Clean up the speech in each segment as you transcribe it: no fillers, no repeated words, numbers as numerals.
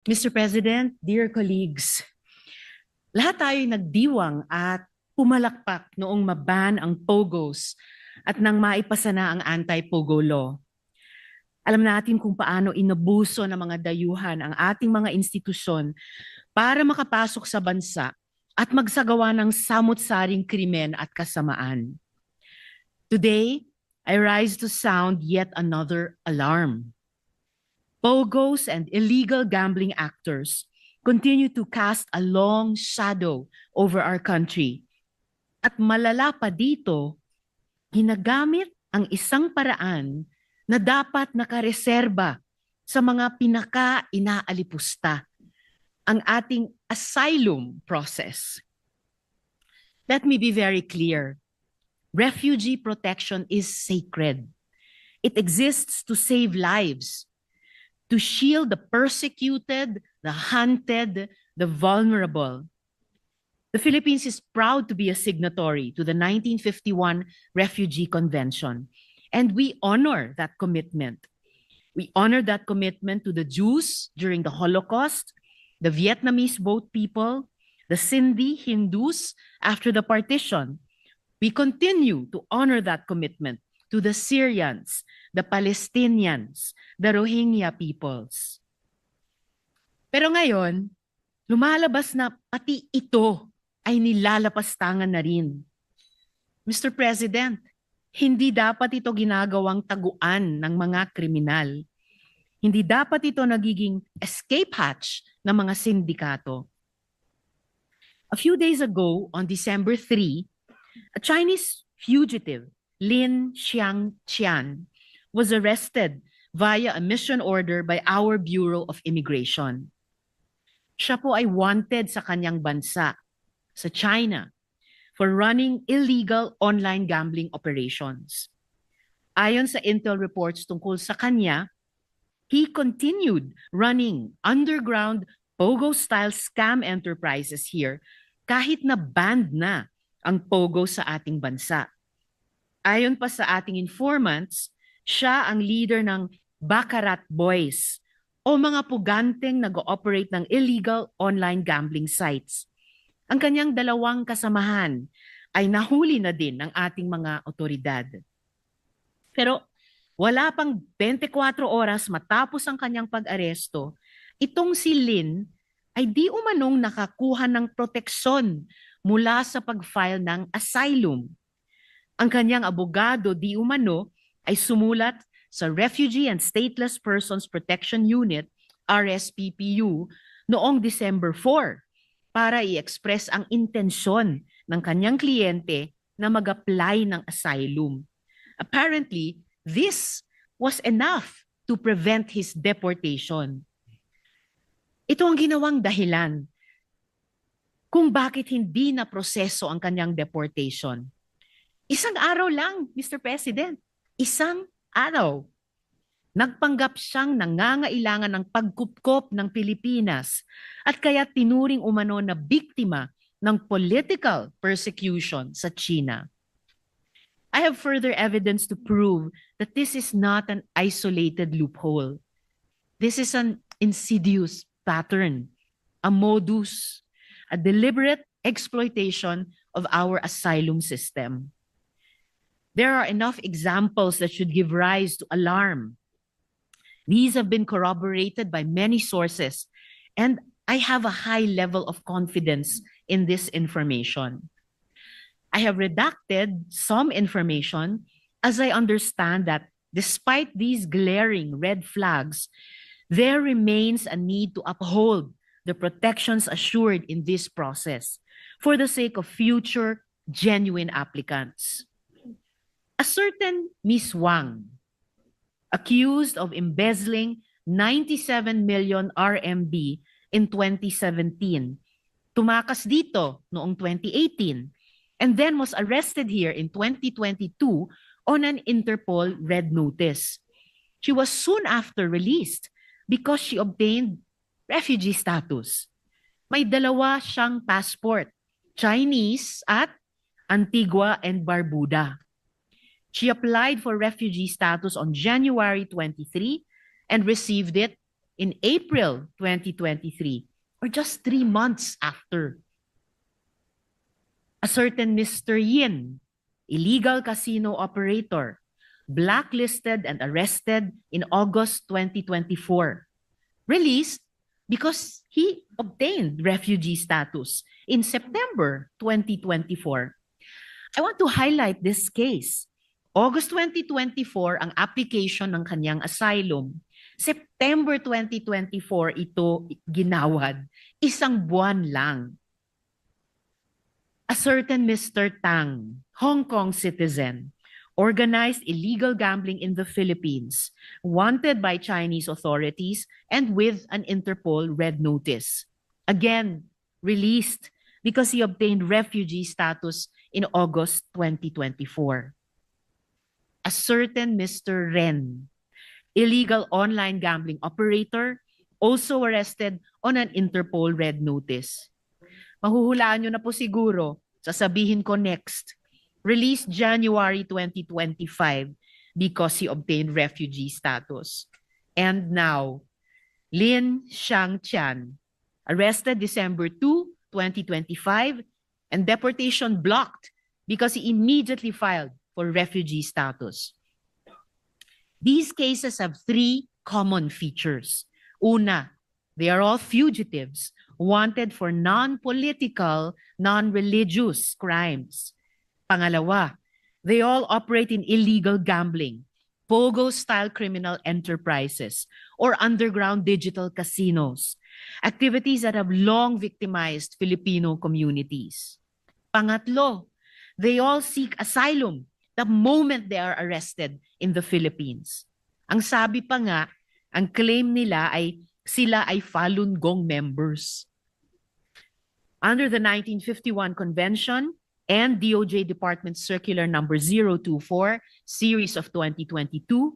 Mr. President, dear colleagues, lahat tayo nagdiwang at pumalakpak noong maban ang POGOs at nang maipasa na ang anti-POGO law. Alam natin kung paano inabuso ng mga dayuhan ang ating mga institusyon para makapasok sa bansa at magsagawa ng samut-saring krimen at kasamaan. Today, I rise to sound yet another alarm. POGOs and illegal gambling actors continue to cast a long shadow over our country. At malala pa dito, ginagamit ang isang paraan na dapat nakareserba sa mga pinaka-inaalipusta, ang ating asylum process. Let me be very clear. Refugee protection is sacred. It exists to save lives, to shield the persecuted, the hunted, the vulnerable. The Philippines is proud to be a signatory to the 1951 Refugee Convention, and we honor that commitment. We honor that commitment to the Jews during the Holocaust, the Vietnamese boat people, the Sindhi Hindus after the partition. We continue to honor that commitment to the Syrians, the Palestinians, the Rohingya peoples. Pero ngayon, lumalabas na pati ito ay nilalapastangan na rin. Mr. President, hindi dapat ito ginagawang taguan ng mga kriminal. Hindi dapat ito nagiging escape hatch ng mga sindikato. A few days ago, on December 3, a Chinese fugitive, Lin Xiangqian, was arrested via a mission order by our Bureau of Immigration. Siya po ay wanted sa kanyang bansa, sa China, for running illegal online gambling operations. Ayon sa intel reports tungkol sa kanya, he continued running underground POGO-style scam enterprises here kahit na banned na ang POGO sa ating bansa. Ayon pa sa ating informants, siya ang leader ng Baccarat Boys o mga puganteng nag-ooperate ng illegal online gambling sites. Ang kanyang dalawang kasamahan ay nahuli na din ng ating mga otoridad. Pero wala pang 24 oras matapos ang kanyang pag-aresto, itong si Lin ay di umanong nakakuha ng proteksyon mula sa pag-file ng asylum. Ang kanyang abogado di umano ay sumulat sa Refugee and Stateless Persons Protection Unit, RSPPU, noong December 4 para i-express ang intensyon ng kanyang kliyente na mag-apply ng asylum. Apparently, this was enough to prevent his deportation. Ito ang ginawang dahilan kung bakit hindi na proseso ang kanyang deportation. Isang araw lang, Mr. President. Isang araw. Nagpanggap siyang nangangailangan ng pagkupkop ng Pilipinas at kaya tinuring umano na biktima ng political persecution sa China. I have further evidence to prove that this is not an isolated loophole. This is an insidious pattern, a modus, a deliberate exploitation of our asylum system. There are enough examples that should give rise to alarm. These have been corroborated by many sources, and I have a high level of confidence in this information. I have redacted some information as I understand that despite these glaring red flags, there remains a need to uphold the protections assured in this process for the sake of future genuine applicants. A certain Miss Wang, accused of embezzling 97 million RMB in 2017, tumakas dito noong 2018, and then was arrested here in 2022 on an Interpol red notice. She was soon after released because she obtained refugee status. May dalawa siyang passport, Chinese at Antigua and Barbuda. She applied for refugee status on January 23 and received it in April 2023, or just 3 months after. A certain Mr. Yin, illegal casino operator, blacklisted and arrested in August 2024, released because he obtained refugee status in September 2024. I want to highlight this case. August 2024 ang application ng kanyang asylum. September 2024 ito ginawad. 1 buwan lang. A certain Mr. Tang, Hong Kong citizen, organized illegal gambling in the Philippines, wanted by Chinese authorities and with an Interpol red notice. Again, released because he obtained refugee status in August 2024. A certain Mr. Ren, illegal online gambling operator, also arrested on an Interpol red notice. Mahuhulaan nyo na po siguro, sasabihin ko next. Released January 2025 because he obtained refugee status. And now, Lin Xiangqian, arrested December 2, 2025, and deportation blocked because he immediately filed for refugee status. These cases have 3 common features. Una, they are all fugitives wanted for non-political, non-religious crimes. Pangalawa, they all operate in illegal gambling, POGO-style criminal enterprises, or underground digital casinos, activities that have long victimized Filipino communities. Pangatlo, they all seek asylum the moment they are arrested in the Philippines. Ang sabi pa nga, ang claim nila ay sila ay Falun Gong members. Under the 1951 Convention and DOJ Department Circular Number 024, Series of 2022,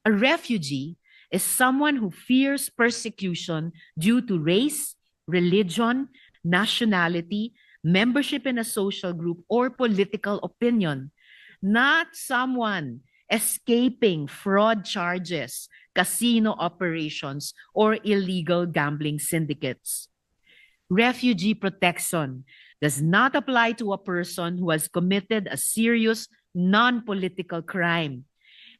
a refugee is someone who fears persecution due to race, religion, nationality, membership in a social group, or political opinion, not someone escaping fraud charges, casino operations, or illegal gambling syndicates. Refugee protection does not apply to a person who has committed a serious non-political crime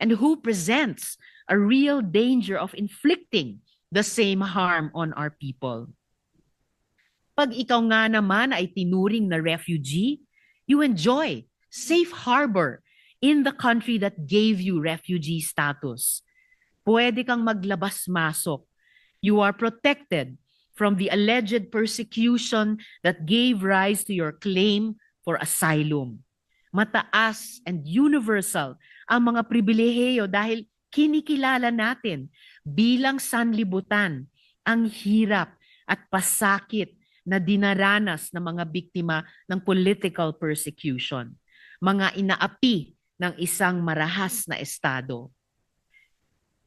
and who presents a real danger of inflicting the same harm on our people. Pag ikaw nga naman ay tinuring na refugee, you enjoy safe harbor in the country that gave you refugee status. Pwede kang maglabas-masok. You are protected from the alleged persecution that gave rise to your claim for asylum. Mataas and universal ang mga pribilehiyo dahil kinikilala natin bilang sanlibutan ang hirap at pasakit na dinaranas ng mga biktima ng political persecution, mga inaapi ng isang marahas na estado.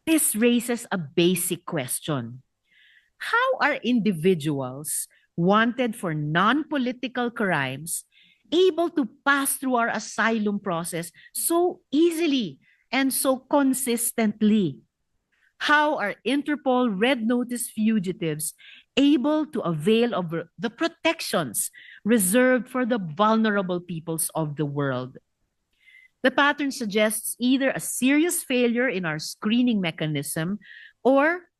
This raises a basic question. How are individuals wanted for non-political crimes able to pass through our asylum process so easily and so consistently? How are Interpol Red Notice fugitives able to avail of the protections reserved for the vulnerable peoples of the world? The pattern suggests either a serious failure in our screening mechanism or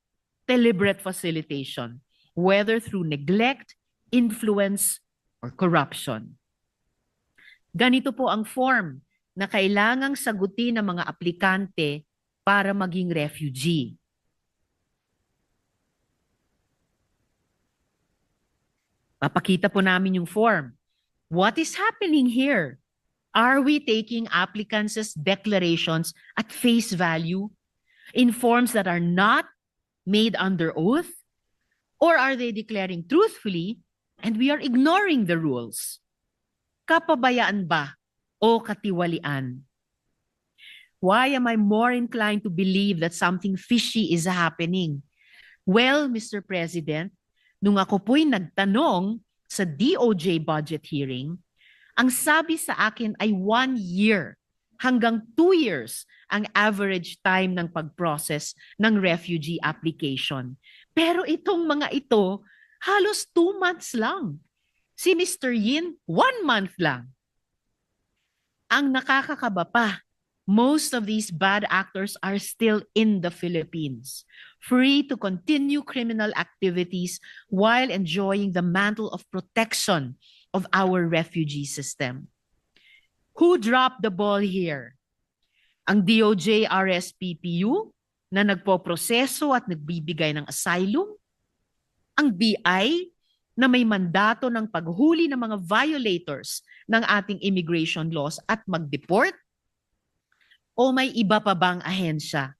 deliberate facilitation, whether through neglect, influence, or corruption. Ganito po ang form na kailangang sagutin ng mga aplikante para maging refugee. Papakita po namin yung form. What is happening here? Are we taking applicants' declarations at face value in forms that are not made under oath? Or are they declaring truthfully and we are ignoring the rules? Kapabayaan ba o katiwalian? Why am I more inclined to believe that something fishy is happening? Well, Mr. President, nung ako po'y nagtanong sa DOJ budget hearing, ang sabi sa akin ay 1 year hanggang 2 years ang average time ng pag-process ng refugee application. Pero itong mga ito, halos 2 months lang. Si Mr. Yin, 1 month lang. Ang nakakakaba pa, most of these bad actors are still in the Philippines, free to continue criminal activities while enjoying the mantle of protection of our refugee system. Who dropped the ball here? Ang DOJ RSPPU na nagpoproseso at nagbibigay ng asylum? Ang BI na may mandato ng paghuli ng mga violators ng ating immigration laws at mag-deport? O may iba pa bang ahensya?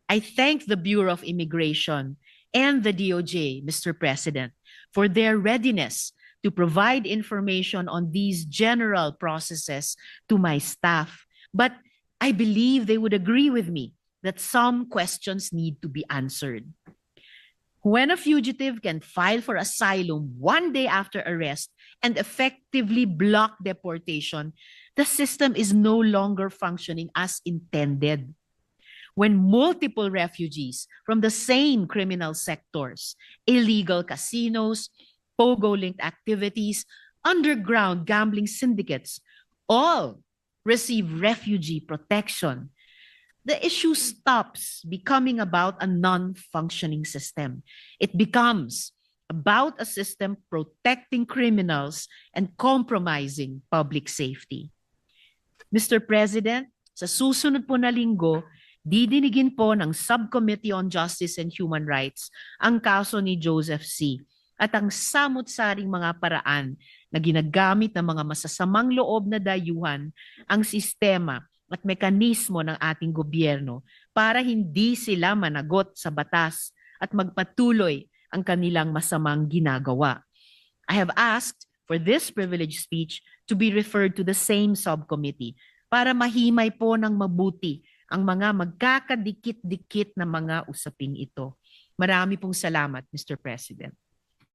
I thank the Bureau of Immigration and the DOJ, Mr. President, for their readiness to provide information on these general processes to my staff. But I believe they would agree with me that some questions need to be answered. When a fugitive can file for asylum 1 day after arrest and effectively block deportation, the system is no longer functioning as intended. When multiple refugees from the same criminal sectors, illegal casinos, pogo-linked activities, underground gambling syndicates, all receive refugee protection, the issue stops becoming about a non-functioning system. It becomes about a system protecting criminals and compromising public safety. Mr. President, sa susunod po na linggo, didinigin po ng Subcommittee on Justice and Human Rights ang kaso ni Joseph C. at ang samut-saring mga paraan na ginagamit ng mga masasamang loob na dayuhan ang sistema at mekanismo ng ating gobyerno para hindi sila managot sa batas at magpatuloy ang kanilang masamang ginagawa. I have asked for this privileged speech to be referred to the same subcommittee para mahimay po ng mabuti ang mga magkakadikit-dikit na mga usaping ito. Marami pong salamat, Mr. President.